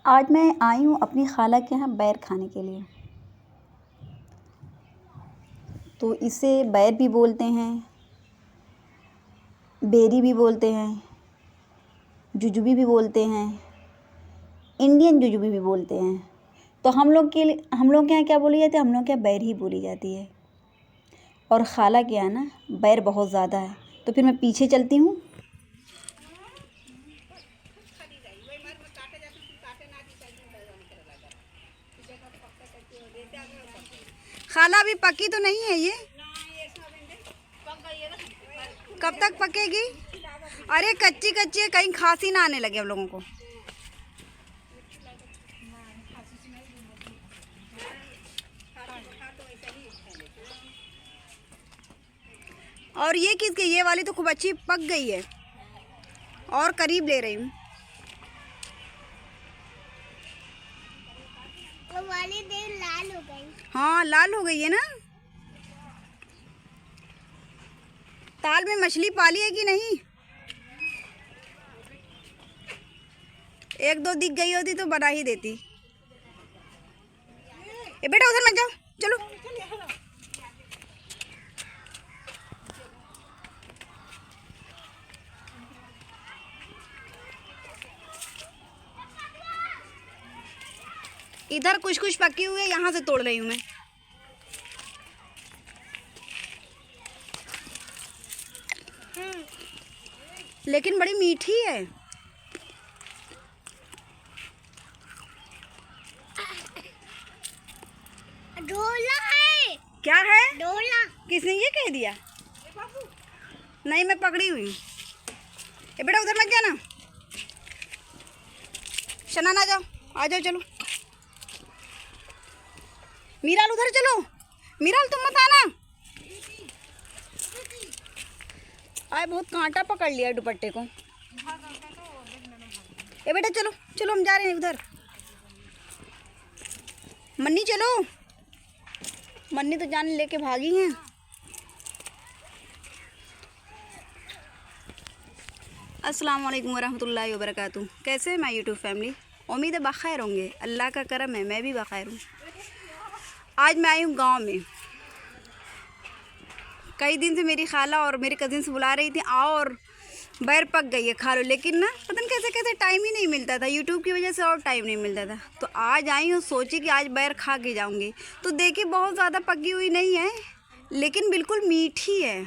आज मैं आई हूँ अपनी खाला के यहाँ बैर खाने के लिए। तो इसे बैर भी बोलते हैं, बेरी भी बोलते हैं, जुजुबी भी बोलते हैं, इंडियन जुजुबी भी बोलते हैं। तो हम लोग के यहाँ क्या बोली जाती है? हम लोग के यहाँ बैर ही बोली जाती है। और खाला के यहाँ ना बैर बहुत ज़्यादा है। तो फिर मैं पीछे चलती हूँ। खाला अभी पकी तो नहीं है ये? कब तक पकेगी? अरे कच्ची कच्ची है, कहीं खांसी ना आने लगे हम लोगों को। और ये किसकी? ये वाली तो खूब अच्छी पक गई है और करीब ले रही हूँ। वाली देर लाल हो गई। हाँ लाल हो गई है ना। ताल में मछली पाली है कि नहीं? एक दो दिख गई होती तो बना ही देती। ए बेटा उधर मत जाओ, चलो। इधर कुछ कुछ पकी हुई है, यहाँ से तोड़ रही हूँ मैं। लेकिन बड़ी मीठी है। ढोला है। क्या है? ढोला। किसने ये कह दिया? नहीं, मैं पकड़ी हुई। ए बेटा उधर मत जाना, शना ना जाओ, आ जाओ, चलो। मीराल उधर चलो, मीराल तुम मत आना। आए बहुत कांटा पकड़ लिया दुपट्टे को। ए बेटा चलो चलो, हम जा रहे हैं उधर। मन्नी चलो। मन्नी तो जान लेके भागी हैं। अस्सलाम वालेकुम वरहमतुल्लाहि वबरकातुहू। कैसे हैं माय यूट्यूब फैमिली? उम्मीद है बखैर होंगे। अल्लाह का करम है, मैं भी बखैर हूँ। आज मैं आई हूँ गांव में। कई दिन से मेरी खाला और मेरे कज़िन्स बुला रही थी, आओ और बैर पक गई है खा लो। लेकिन ना पता नहीं कैसे कैसे टाइम ही नहीं मिलता था, यूट्यूब की वजह से और टाइम नहीं मिलता था। तो आज आई हूँ, सोची कि आज बैर खा के जाऊँगी। तो देखिए बहुत ज़्यादा पकी हुई नहीं है, लेकिन बिल्कुल मीठी है।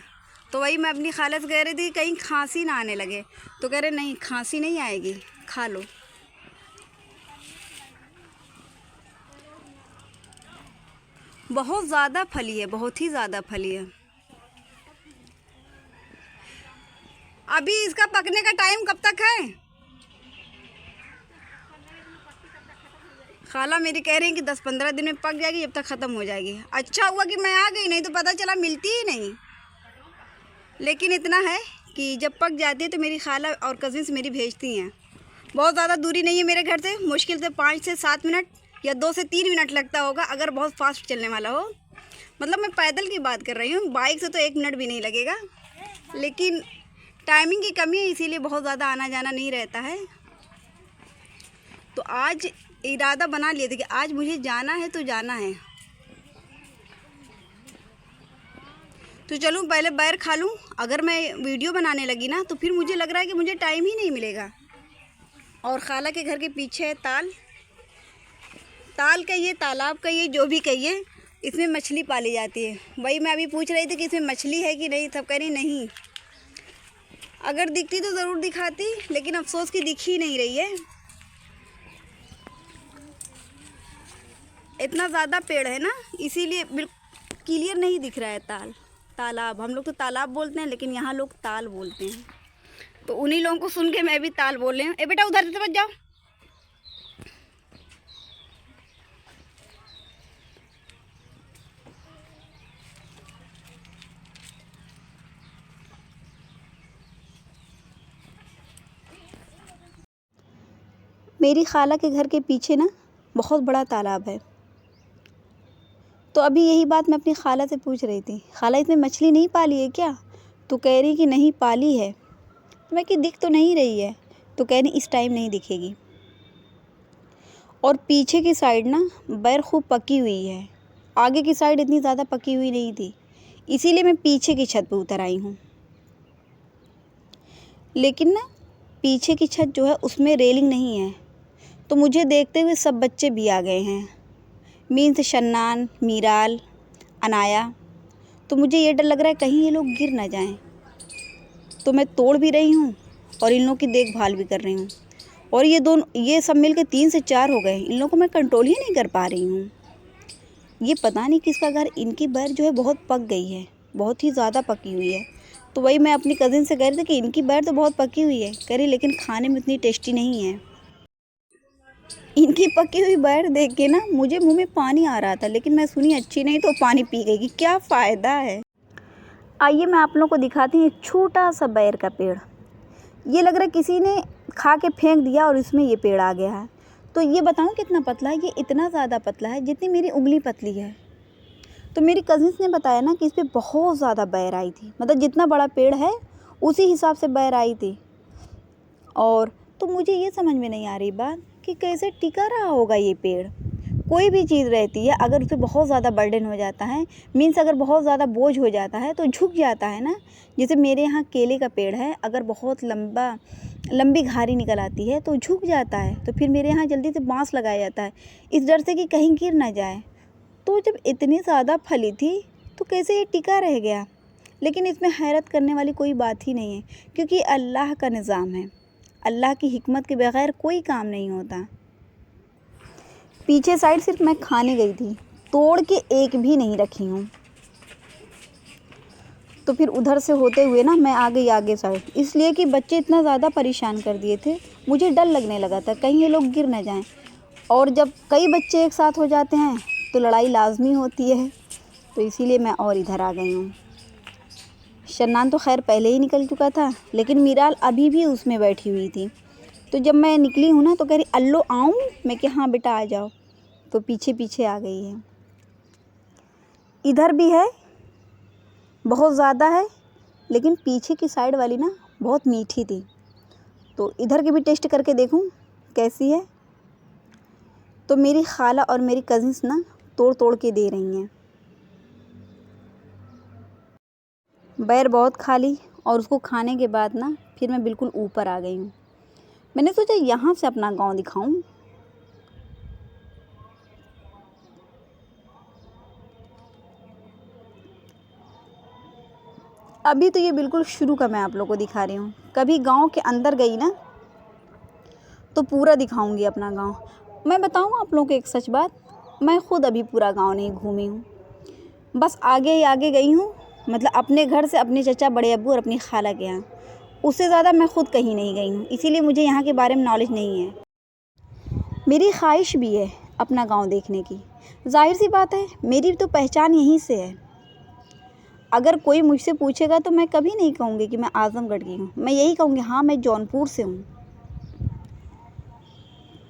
तो वही मैं अपनी खाला से कह रही थी कहीं खांसी ना आने लगे। तो कह रहे नहीं, खांसी नहीं आएगी, खा लो। बहुत ज़्यादा फली है, बहुत ही ज़्यादा फली है। अभी इसका पकने का टाइम कब तक है? खाला मेरी कह रही है कि 10-15 दिन में पक जाएगी, जब तक ख़त्म हो जाएगी। अच्छा हुआ कि मैं आ गई, नहीं तो पता चला मिलती ही नहीं। लेकिन इतना है कि जब पक जाती है तो मेरी खाला और कज़िन्स मेरी भेजती हैं। बहुत ज़्यादा दूरी नहीं है मेरे घर से, मुश्किल से 5 से 7 मिनट या 2 से 3 मिनट लगता होगा, अगर बहुत फास्ट चलने वाला हो। मतलब मैं पैदल की बात कर रही हूँ, बाइक से तो 1 मिनट भी नहीं लगेगा। लेकिन टाइमिंग की कमी है, इसीलिए बहुत ज़्यादा आना जाना नहीं रहता है। तो आज इरादा बना लिया था कि आज मुझे जाना है तो जाना है। तो चलूँ पहले बैर खा लूँ। अगर मैं वीडियो बनाने लगी ना तो फिर मुझे लग रहा है कि मुझे टाइम ही नहीं मिलेगा। और खाला के घर के पीछे है ताल। ताल कहिए, तालाब कहिए, जो भी कहिए, इसमें मछली पाली जाती है। वही मैं अभी पूछ रही थी कि इसमें मछली है कि नहीं। सब कह रही नहीं। अगर दिखती तो ज़रूर दिखाती, लेकिन अफसोस की दिख ही नहीं रही है। इतना ज़्यादा पेड़ है ना, इसीलिए बिल्कुल क्लियर नहीं दिख रहा है। तालाब, हम लोग तो तालाब बोलते हैं, लेकिन यहाँ लोग ताल बोलते हैं। तो उन्हीं लोगों को सुन के मैं भी ताल बोल रही हूँ। ए बेटा उधर से मत जाओ। मेरी खाला के घर के पीछे ना बहुत बड़ा तालाब है। तो अभी यही बात मैं अपनी खाला से पूछ रही थी, खाला इसमें मछली नहीं पाली है क्या? तो कह रही कि नहीं पाली है। तो मैं कि दिख तो नहीं रही है। तो कह रही इस टाइम नहीं दिखेगी। और पीछे की साइड ना बैर खूब पकी हुई है, आगे की साइड इतनी ज़्यादा पकी हुई नहीं थी, इसीलिए मैं पीछे की छत पे उतर आई हूँ। लेकिन ना पीछे की छत जो है उसमें रेलिंग नहीं है, तो मुझे देखते हुए सब बच्चे भी आ गए हैं, मीन्स शन्नान, मीराल, अनाया। तो मुझे ये डर लग रहा है कहीं ये लोग गिर ना जाएं। तो मैं तोड़ भी रही हूँ और इन लोगों की देखभाल भी कर रही हूँ। और ये सब मिलकर 3 से 4 हो गए, इन लोगों को मैं कंट्रोल ही नहीं कर पा रही हूँ। ये पता नहीं किसका घर, इनकी बैर जो है बहुत पक गई है, बहुत ही ज़्यादा पकी हुई है। तो वही मैं अपनी कज़िन से कह रही थी कि इनकी बैर तो बहुत पकी हुई है, कह रही लेकिन खाने में उतनी टेस्टी नहीं है। इनकी पकी हुई बैर देख के ना मुझे मुंह में पानी आ रहा था, लेकिन मैं सुनी अच्छी नहीं तो पानी पी गई कि क्या फ़ायदा है। आइए मैं आप लोगों को दिखाती हूँ एक छोटा सा बैर का पेड़। ये लग रहा है किसी ने खा के फेंक दिया और इसमें ये पेड़ आ गया है। तो ये बताऊँ कितना पतला है, ये इतना ज़्यादा पतला है जितनी मेरी उंगली पतली है। तो मेरी कज़िन्स ने बताया ना कि इस पर बहुत ज़्यादा बैर आई थी, मतलब जितना बड़ा पेड़ है उसी हिसाब से बैर आई थी। और तो मुझे ये समझ में नहीं आ रही बात कि कैसे टिका रहा होगा ये पेड़। कोई भी चीज़ रहती है अगर उसे बहुत ज़्यादा बर्डन हो जाता है, मीन्स अगर बहुत ज़्यादा बोझ हो जाता है तो झुक जाता है ना। जैसे मेरे यहाँ केले का पेड़ है, अगर बहुत लंबी घारी निकल आती है तो झुक जाता है, तो फिर मेरे यहाँ जल्दी से बाँस लगाया जाता है इस डर से कि कहीं गिर ना जाए। तो जब इतनी ज़्यादा फली थी तो कैसे ये टिका रह गया। लेकिन इसमें हैरत करने वाली कोई बात ही नहीं है, क्योंकि अल्लाह का निज़ाम है, अल्लाह की हिकमत के बगैर कोई काम नहीं होता। पीछे साइड सिर्फ मैं खाने गई थी, तोड़ के एक भी नहीं रखी हूँ। तो फिर उधर से होते हुए ना मैं आ गई आगे साइड, इसलिए कि बच्चे इतना ज़्यादा परेशान कर दिए थे, मुझे डर लगने लगा था कहीं ये लोग गिर ना जाएं। और जब कई बच्चे एक साथ हो जाते हैं तो लड़ाई लाजमी होती है, तो इसीलिए मैं और इधर आ गई हूँ। शन्नान तो खैर पहले ही निकल चुका था, लेकिन मीराल अभी भी उसमें बैठी हुई थी। तो जब मैं निकली हूँ ना तो कह रही अल्लो आऊँ, मैं कि हाँ बेटा आ जाओ, तो पीछे पीछे आ गई है। इधर भी है, बहुत ज़्यादा है, लेकिन पीछे की साइड वाली ना बहुत मीठी थी, तो इधर की भी टेस्ट करके देखूँ कैसी है। तो मेरी खाला और मेरी कज़िन्स ना तोड़ तोड़ के दे रही हैं। बैर बहुत खा ली और उसको खाने के बाद ना फिर मैं बिल्कुल ऊपर आ गई हूँ। मैंने सोचा यहाँ से अपना गांव दिखाऊं। अभी तो ये बिल्कुल शुरू का मैं आप लोगों को दिखा रही हूँ, कभी गांव के अंदर गई ना तो पूरा दिखाऊंगी अपना गांव। मैं बताऊँ आप लोगों को एक सच बात, मैं खुद अभी पूरा गांव नहीं घूमी हूँ, बस आगे ही आगे गई हूँ, मतलब अपने घर से अपने चचा बड़े अब्बू और अपनी खाला के यहाँ, उससे ज़्यादा मैं खुद कहीं नहीं गई हूँ, इसीलिए मुझे यहाँ के बारे में नॉलेज नहीं है। मेरी ख्वाहिश भी है अपना गांव देखने की, जाहिर सी बात है मेरी तो पहचान यहीं से है। अगर कोई मुझसे पूछेगा तो मैं कभी नहीं कहूँगी कि मैं आज़मगढ़ की हूँ, मैं यही कहूँगी हाँ मैं जौनपुर से हूँ।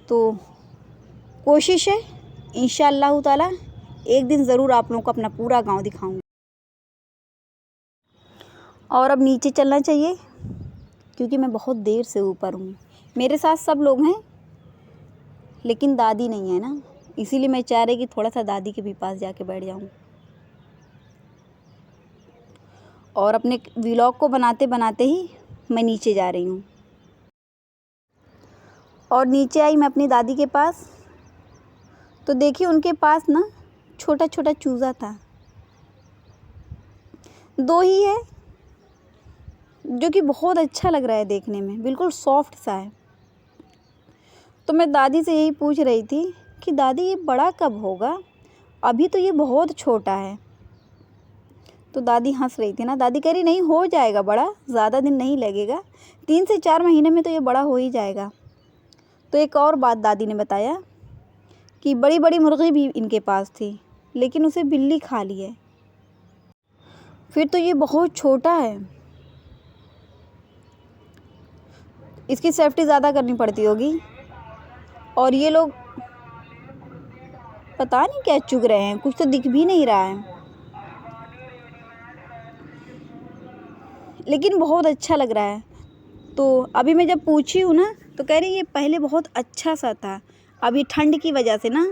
तो कोशिश है इंशाअल्लाह ताला एक दिन ज़रूर आप लोगों को अपना पूरा गांव दिखाऊंगी। और अब नीचे चलना चाहिए क्योंकि मैं बहुत देर से ऊपर हूँ। मेरे साथ सब लोग हैं लेकिन दादी नहीं है ना, इसीलिए मैं चाह रही कि थोड़ा सा दादी के भी पास जाके बैठ जाऊँ। और अपने व्लॉग को बनाते बनाते ही मैं नीचे जा रही हूँ। और नीचे आई मैं अपनी दादी के पास, तो देखिए उनके पास ना छोटा छोटा चूज़ा था, 2 ही है, जो कि बहुत अच्छा लग रहा है देखने में, बिल्कुल सॉफ्ट सा है। तो मैं दादी से यही पूछ रही थी कि दादी ये बड़ा कब होगा, अभी तो ये बहुत छोटा है। तो दादी हंस रही थी ना, दादी कह रही नहीं हो जाएगा बड़ा, ज़्यादा दिन नहीं लगेगा, 3 से 4 महीने में तो ये बड़ा हो ही जाएगा। तो एक और बात दादी ने बताया कि बड़ी बड़ी मुर्गी भी इनके पास थी, लेकिन उसे बिल्ली खा ली है। फिर तो ये बहुत छोटा है, इसकी सेफ्टी ज़्यादा करनी पड़ती होगी। और ये लोग पता नहीं क्या चुग रहे हैं, कुछ तो दिख भी नहीं रहा है, लेकिन बहुत अच्छा लग रहा है। तो अभी मैं जब पूछी हूँ ना तो कह रही ये पहले बहुत अच्छा सा था, अब ये ठंड की वजह से ना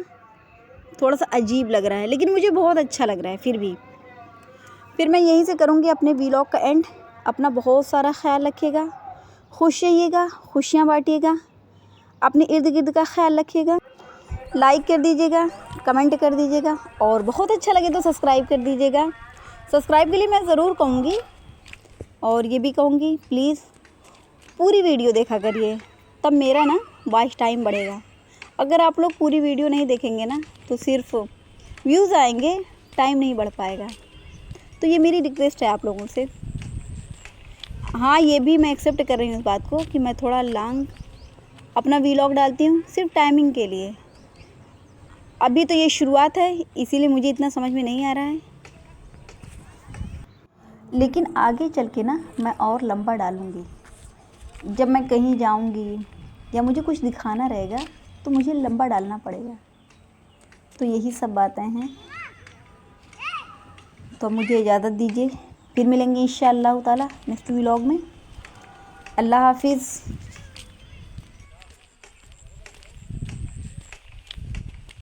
थोड़ा सा अजीब लग रहा है, लेकिन मुझे बहुत अच्छा लग रहा है फिर मैं यहीं से करूँगी अपने व्लॉग का एंड। अपना बहुत सारा ख्याल रखिएगा, खुश रहिएगा, खुशियाँ बांटिएगा, अपने इर्द गिर्द का ख्याल रखिएगा। लाइक कर दीजिएगा, कमेंट कर दीजिएगा और बहुत अच्छा लगे तो सब्सक्राइब कर दीजिएगा। सब्सक्राइब के लिए मैं ज़रूर कहूँगी और ये भी कहूँगी प्लीज़ पूरी वीडियो देखा करिए, तब मेरा ना वॉच टाइम बढ़ेगा। अगर आप लोग पूरी वीडियो नहीं देखेंगे ना तो सिर्फ व्यूज़ आएंगे, टाइम नहीं बढ़ पाएगा। तो ये मेरी रिक्वेस्ट है आप लोगों से। हाँ, ये भी मैं एक्सेप्ट कर रही हूँ इस बात को कि मैं थोड़ा लॉन्ग अपना व्लॉग डालती हूँ सिर्फ टाइमिंग के लिए। अभी तो ये शुरुआत है, इसीलिए मुझे इतना समझ में नहीं आ रहा है, लेकिन आगे चल के ना मैं और लंबा डालूँगी। जब मैं कहीं जाऊँगी या मुझे कुछ दिखाना रहेगा तो मुझे लंबा डालना पड़ेगा। तो यही सब बातें हैं। तो मुझे इजाज़त दीजिए, फिर मिलेंगे इंशाअल्लाह ताला नेक्स्ट व्लॉग में। अल्लाह हाफिज़।